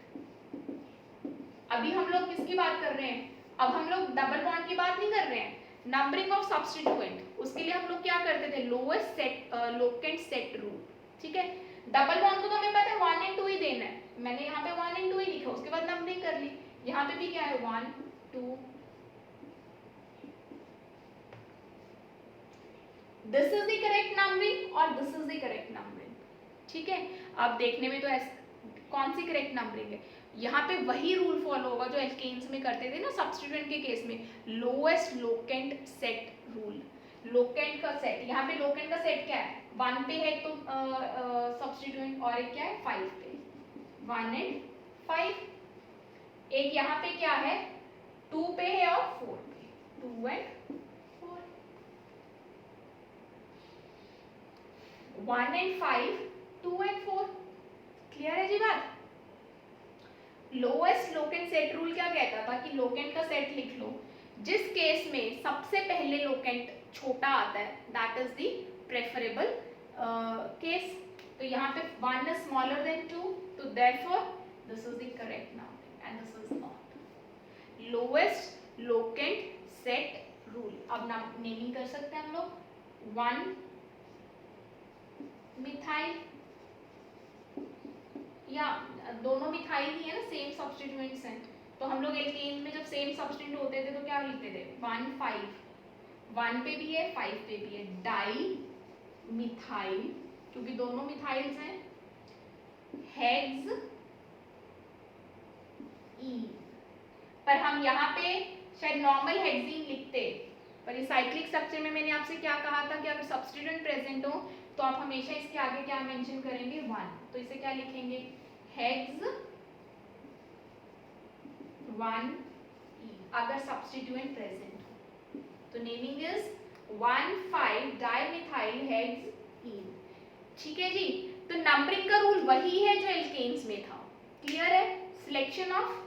A: अभी हम लोग किसकी बात कर रहे हैं? अब हम लोग डबल बॉन्ड की बात नहीं कर रहे हैं, नंबरिंग ऑफ सब्स्टिट्यूएंट। उसके लिए हम लोग क्या करते थे? Lowest set locant set rule. ठीक है, डबल बॉन्ड को तो हमें पता है 1 एंड 2 ही देना है, मैंने यहाँ पे 1 एंड 2 ही लिखा, उसके बाद नंबरिंग कर ली। यहाँ पे भी क्या है 1 2, this is the correct numbering और this is the correct numbering. ठीक है, अब देखने में तो कौन सी करेक्ट नंबरिंग है? यहाँ पे वही रूल फॉलो होगा जो एल्केन्स में करते थे ना सब्स्टिट्यूएंट के केस में, lowest locant set rule. Locant का सेट, यहाँ पे लोकेंट का सेट क्या है? 1 पे है तो सब्स्टिट्यूएंट, और एक क्या है 5 पे, 1 एंड 5। एक यहाँ पे क्या है 2 पे है और 4 पे, 2 एंड 4, 1 एंड 5, 2 एंड 4। क्लियर है जी बात? लोएस्ट लोकेंट सेट रूल क्या कहता था कि लोकेंट का सेट लिख लो, जिस केस में सबसे पहले लोकेंट छोटा आता है that is the preferable case. तो यहाँ पे 1 is smaller than 2, तो therefore this is the correct numbering and this is not lowest locant set rule। अब नेमिंग कर सकते हैं हम लोग 1 मिथाइल, या दोनों मिथाइल ही है ना, सेम सब्स्टिट्यूएंट्स हैं, तो हम लोग एल्केन में जब सेम सब्स्टिट्यूएंट होते थे तो क्या लिखते थे 1 5, 1 पे भी है 5 पे भी है, डाई मिथाइल, क्योंकि दोनों मिथाइल्स हैं, हेक्स ई। पर हम यहाँ पे शायद नॉर्मल हेक्सीन लिखते, पर इस साइक्लिक स्ट्रक्चर में मैंने आपसे क्या कहा था कि अगर सब्स्टिट्यूएंट प्रेजेंट हो तो आप हमेशा इसके आगे क्या मेंशन करेंगे 1, तो इसे क्या लिखेंगे हेक्स 1 ई अगर सब्स्टिट्यूएंट प्रेजेंट हो। तो नेमिंग इज 1 5 डाइमिथाइल हेक्स ई। ठीक है जी, तो नंबरिंग का रूल वही है जो एल्केन्स में था। क्लियर है? सिलेक्शन ऑफ,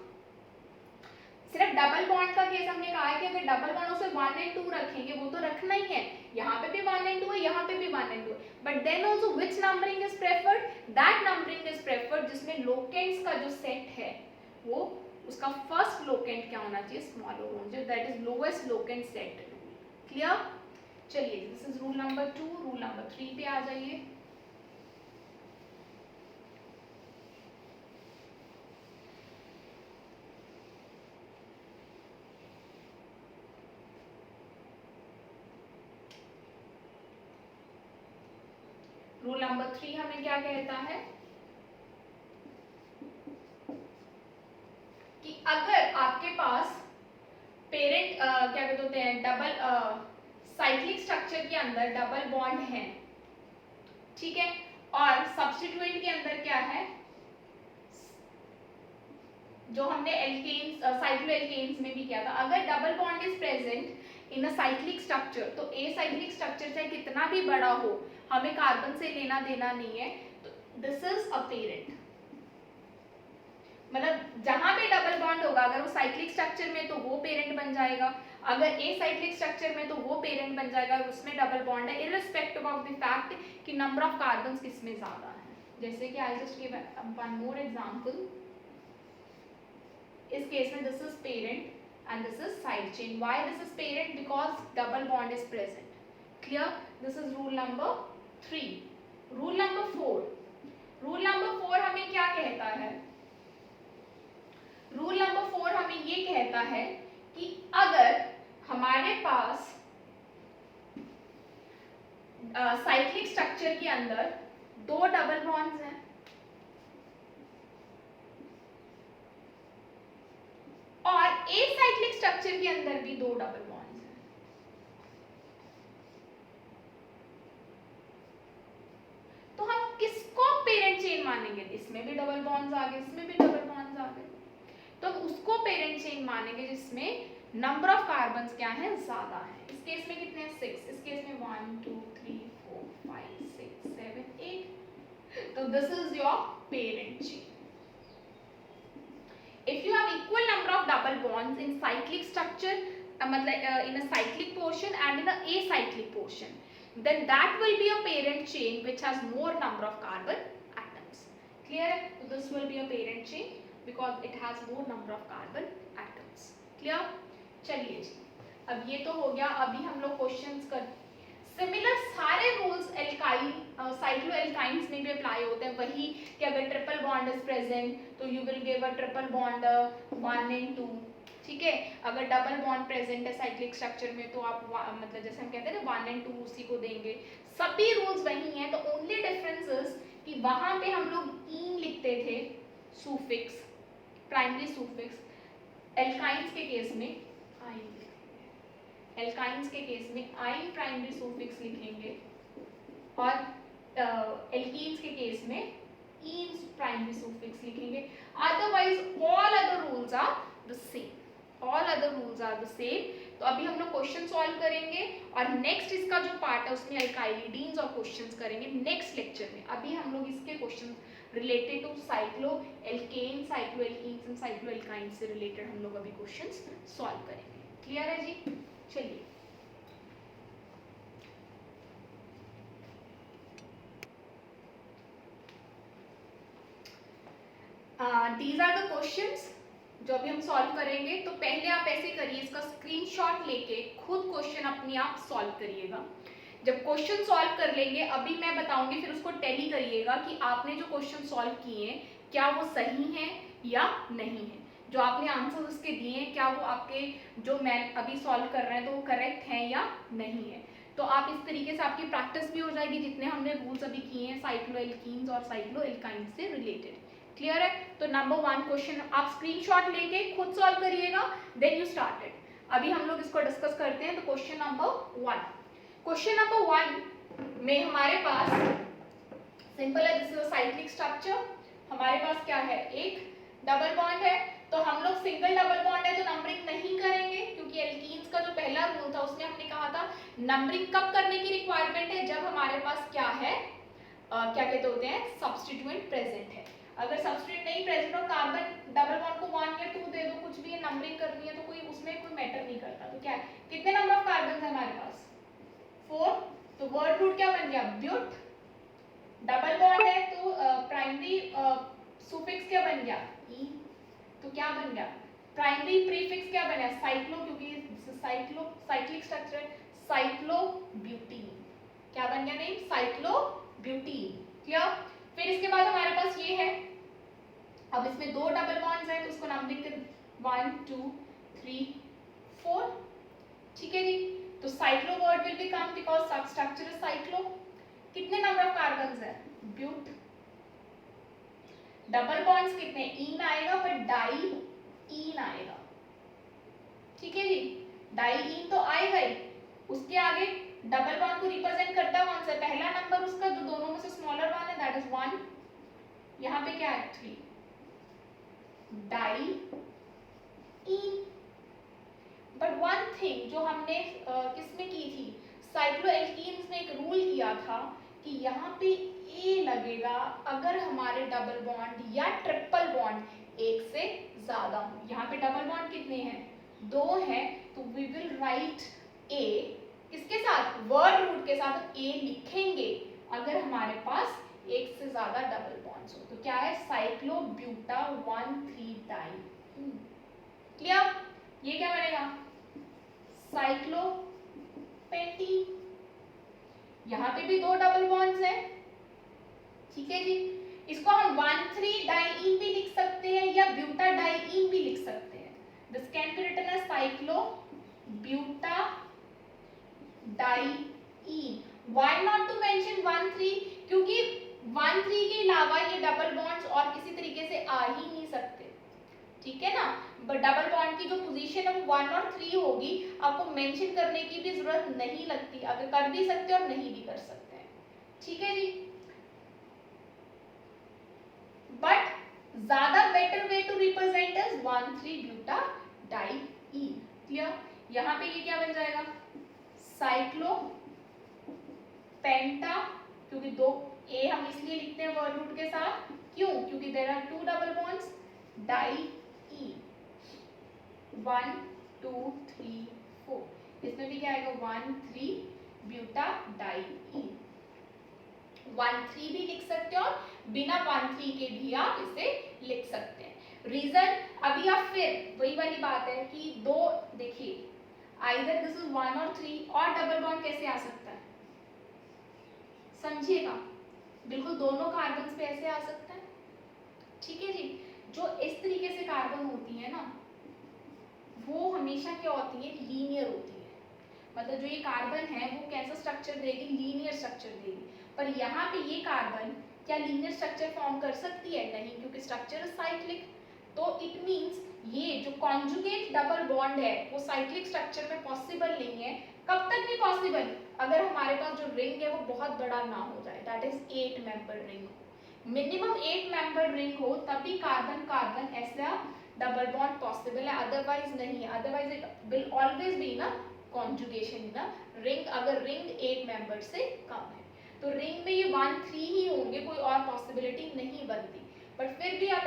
A: सिर्फ डबल बॉन्ड का केस हमने कहा है कि अगर डबल बॉन्ड उसे 1 एंड 2 रखेंगे, वो तो रखना ही है, यहाँ पे भी 1 एंड 2 है, यहाँ पे भी 1 एंड 2 है, but then also which numbering is preferred? That numbering is preferred जिसमें लोकेंट्स का जो सेट है वो उसका फर्स्ट लोकेंट क्या होना चाहिए? स्मॉलर होना चाहिए, that is lowest locant set rule. Clear? चलिए this is rule number 2। Rule number 3 पे आ जाइए। नंबर 3 हमें क्या कहता है कि अगर आपके पास पेरेंट क्या कहते हैं डबल साइक्लिक स्ट्रक्चर के अंदर डबल बॉन्ड है, ठीक है, और सब्स्टिट्यूएंट के अंदर क्या है, जो हमने एल्केन्स साइक्लोएल्केन्स में भी किया था, अगर double bond is present in a cyclic structure, तो ए साइक्लिक स्ट्रक्चर चाहे कितना भी बड़ा हो, हमें कार्बन से लेना देना नहीं है, तो दिस इज अ पेरेंट। मतलब जहां पे डबल बॉन्ड होगा, अगर वो साइक्लिक स्ट्रक्चर में तो वो पेरेंट बन जाएगा, अगर ए साइक्लिक स्ट्रक्चर में तो वो पेरेंट बन जाएगा, उसमें डबल बॉन्ड है, इररिस्पेक्टिव ऑफ द फैक्ट कि नंबर ऑफ कार्बन्स किसमें ज्यादा है। जैसे कि I just give one more example, इस केस में this is parent and this is side chain. Why this is parent? Because double bond is present. Clear? This is rule number 3. Rule number 4. Rule number 4 हमें क्या कहता है? Rule number 4 हमें ये कहता है कि अगर हमारे पास साइक्लिक स्ट्रक्चर के अंदर दो डबल बॉन्ड्स हैं और एसाइक्लिक स्ट्रक्चर के अंदर भी दो डबल बॉन्ड्स हैं, तो हम किसको पेरेंट चेन मानेंगे? इसमें भी डबल बॉन्ड्स आ गए, इसमें भी डबल बॉन्ड्स आ गए, तो हम उसको पेरेंट चेन मानेंगे जिसमें नंबर ऑफ कार्बन्स क्या है, ज्यादा है। इस केस में कितने हैं? 6। इस केस में 1 2 3 4 5 6 7 8। तो this is your parent chain. If you have equal number of double bonds in cyclic structure, मतलब in a cyclic portion and in a acyclic portion, then that will be a parent chain which has more number of carbon atoms. Clear? So this will be a parent chain because it has more number of carbon atoms. Clear? चलिए जी, अब ये तो हो गया। अभी हम लोग क्वेश्चंस कर सिमिलर सारे रूल्स एल्काइन साइक्लोएल्काइंस में भी अप्लाई होते हैं, वही कि अगर ट्रिपल बॉन्ड इज प्रेजेंट तो you will give a triple bond 1 and 2, ठीक है। अगर डबल बॉन्ड प्रेजेंट है साइक्लिक स्ट्रक्चर में तो आप मतलब जैसे हम कहते हैं ना 1 and 2 उसी को देंगे। सभी रूल्स वही हैं, तो ओनली डिफरेंस इज कि वहां पे हम लोग ईन लिखते थे सुफिक्स, प्राइमरी सुफिक्स। एल्काइंस के केस में आइन, एल्काइंस के केस में आइन प्राइमरी सुफिक्स लिखेंगे और एल्कीन्स के केस में ईन प्राइमरी सुफिक्स लिखेंगे। Otherwise all other rules are the same, all other rules are the same. तो अभी हम लोग क्वेश्चन सॉल्व करेंगे और नेक्स्ट इसका जो पार्ट है उसमें अल्काइलिडीन्स और क्वेश्चंस करेंगे नेक्स्ट लेक्चर में। अभी हम लोग इसके question related to cycloalkane, cycloalkenes and cycloalkynes से रिलेटेड हम लोग अभी क्वेश्चंस सॉल्व करेंगे। क्लियर है जी? चलिए, these are the questions जो अभी हम सॉल्व करेंगे। तो पहले आप ऐसे करिए, इसका स्क्रीनशॉट लेके खुद क्वेश्चन अपने आप सॉल्व करिएगा। जब क्वेश्चन सॉल्व कर लेंगे, अभी मैं बताऊंगी, फिर उसको टैली करिएगा कि आपने जो क्वेश्चन सॉल्व किए हैं क्या वो सही हैं या नहीं है, जो आपने आंसर उसके दिए हैं क्या वो आपके जो मैं अभी सॉल्व कर रहे हैं तो वो करेक्ट है या नहीं है। तो आप इस तरीके से आपकी प्रैक्टिस भी हो जाएगी जितने हमने रूल्स अभी किए हैं साइक्लोएल्कीन्स और साइक्लोएल्काइंस से रिलेटेड। क्लियर है? तो नंबर 1 क्वेश्चन आप स्क्रीनशॉट लेके खुद सॉल्व करिएगा, देन यू स्टार्टेड। अभी हम लोग इसको डिस्कस करते हैं। तो क्वेश्चन नंबर 1, क्वेश्चन नंबर 1 में हमारे पास सिंपल है, this is a cyclic structure. हमारे पास क्या है, एक डबल बॉन्ड है, तो हम लोग सिंगल डबल बॉन्ड है तो नंबरिंग नहीं करेंगे, क्योंकि एल्कीन्स का जो पहला रूल था उसमें हमने कहा था नंबरिंग कब करने की रिक्वायरमेंट है, जब हमारे पास क्या है, क्या कहते होते हैं, सब्स्टिट्यूएंट प्रेजेंट है। अगर सब्स्टिट्यूएंट नहीं प्रेजेंट और कार्बन डबल बॉन्ड को 1 या 2 दे दो, कुछ भी नंबरिंग करनी है तो कोई उसमें कोई मैटर नहीं करता। तो क्या है, कितने नंबर ऑफ कार्बन है हमारे पास, 4। तो वर्ड रूट क्या बन गया, ब्यूट। डबल बॉन्ड है तो प्राइमरी सुफिक्स क्या बन गया, ई। तो क्या बन गया, प्राइमरी प्रीफिक्स क्या बना, साइक्लो, क्योंकि साइक्लो साइक्लिक स्ट्रक्चर साइक्लोब्यूटीन। क्या बन गया नेम, साइक्लोब्यूटीन। क्लियर? फिर इसके बाद हमारे पास ये है, अब इसमें 2 डबल बॉन्ड्स हैं तो उसको नंबरिंग कर 1 2 3 4। ठीक है जी? तो cyclo word will be come because सब स्ट्रक्चर इज साइक्लो। कितने नंबर ऑफ कार्बन्स है ब्यूट, डबल बॉन्ड्स कितने, इन आएगा पर डाई इन आएगा, ठीक है जी, डाई इन तो आएगा ही, उसके आगे डबल बॉन्ड को रिप्रेजेंट करता है कौन सा, पहला नंबर उसका जो दोनों में से स्मॉलर वन है दैट इज 1, यहाँ पे क्या है 3, diene. But one thing जो हमने किसमें की थी, साइक्लोएल्कीन्स में एक रूल किया था कि यहाँ पे ए लगेगा अगर हमारे डबल बॉन्ड या ट्रिपल बॉन्ड एक से ज्यादा हो। यहाँ पे डबल बॉन्ड कितने हैं, 2 हैं, तो वी विल राइट ए किसके साथ, वर्ड रूट के साथ ए लिखेंगे अगर हमारे पास एक से ज्यादा डबल बॉन्ड्स हो। तो क्या है, साइक्लोब्यूटा 1,3 डाई। क्लियर, ये क्या बनेगा, साइक्लोपेंटीन। यहाँ पे भी 2 डबल बॉन्ड्स हैं, ठीक है जी, इसको हम 1,3 डाइईन भी लिख सकते हैं या ब्यूटा डाइईन भी लिख सकते हैं। This can be written as cyclobutadiene. Why not to mention 1,3, क्योंकि 1,3 के अलावा ये डबल बॉन्ड्स और किसी तरीके से आ ही नहीं सकते, ठीक है ना, बट डबल बॉन्ड की जो पोजीशन है वो 1 और 3 होगी, आपको मेंशन करने की भी जरूरत नहीं लगती, अगर कर भी सकते और नहीं भी कर सकते हैं, ठीक है जी। बट ज्यादा better way to represent is 1,3 butadiene. Clear, यहाँ पे ये क्या बन जाएगा, साइक्लो पेंटा, क्योंकि 2 ए हम इसलिए लिखते हैं वर्ड रूट के साथ, क्यों, क्योंकि there are 2 double bonds, diene 1 2 3 4, इसमें भी क्या आएगा 1,3 ब्यूटा डाइईन। 1,3 भी लिख सकते हो और बिना 1,3 के भी आप इसे लिख सकते हैं। रीजन, अभी आप फिर वही वाली बात है कि 2, देखिए आइदर दिस इज 1 और 3, और डबल बॉन्ड कैसे आ सकता है, समझिएगा, बिल्कुल दोनों कार्बन पे ऐसे आ सकता है, ठीक है जी। जो इस तरीके से कार्बन होती है ना, वो हमेशा क्या होती है, लीनियर होती है, मतलब जो ये कार्बन है वो कैसा स्ट्रक्चर देगी, लीनियर स्ट्रक्चर देगी। पर यहाँ पे ये कार्बन क्या लीनियर स्ट्रक्चर फॉर्म कर सकती है, नहीं, क्योंकि स्ट्रक्चर इज साइक्लिक। तो इट मींस ये जो कॉन्जुगेट डबल बॉन्ड है वो साइक्लिक स्ट्रक्चर में पॉसिबल नहीं है। कब तक नहीं पॉसिबल, अगर हमारे पास जो रिंग है वो बहुत बड़ा ना हो जाए, दैट इज 8 मेंबर रिंग हो, मिनिमम 8 मेंबर रिंग हो, तभी कार्बन कार्बन ऐसा डबल बॉन्ड पॉसिबल है, अदरवाइज नहीं है, otherwise it will always B ना कॉन्जुगेशन इन अ रिंग, अगर रिंग 8 मेंबर से कम है। तो रिंग में ये 1,3 ही होंगे, कोई और पॉसिबिलिटी नहीं बनती, बट फिर भी आप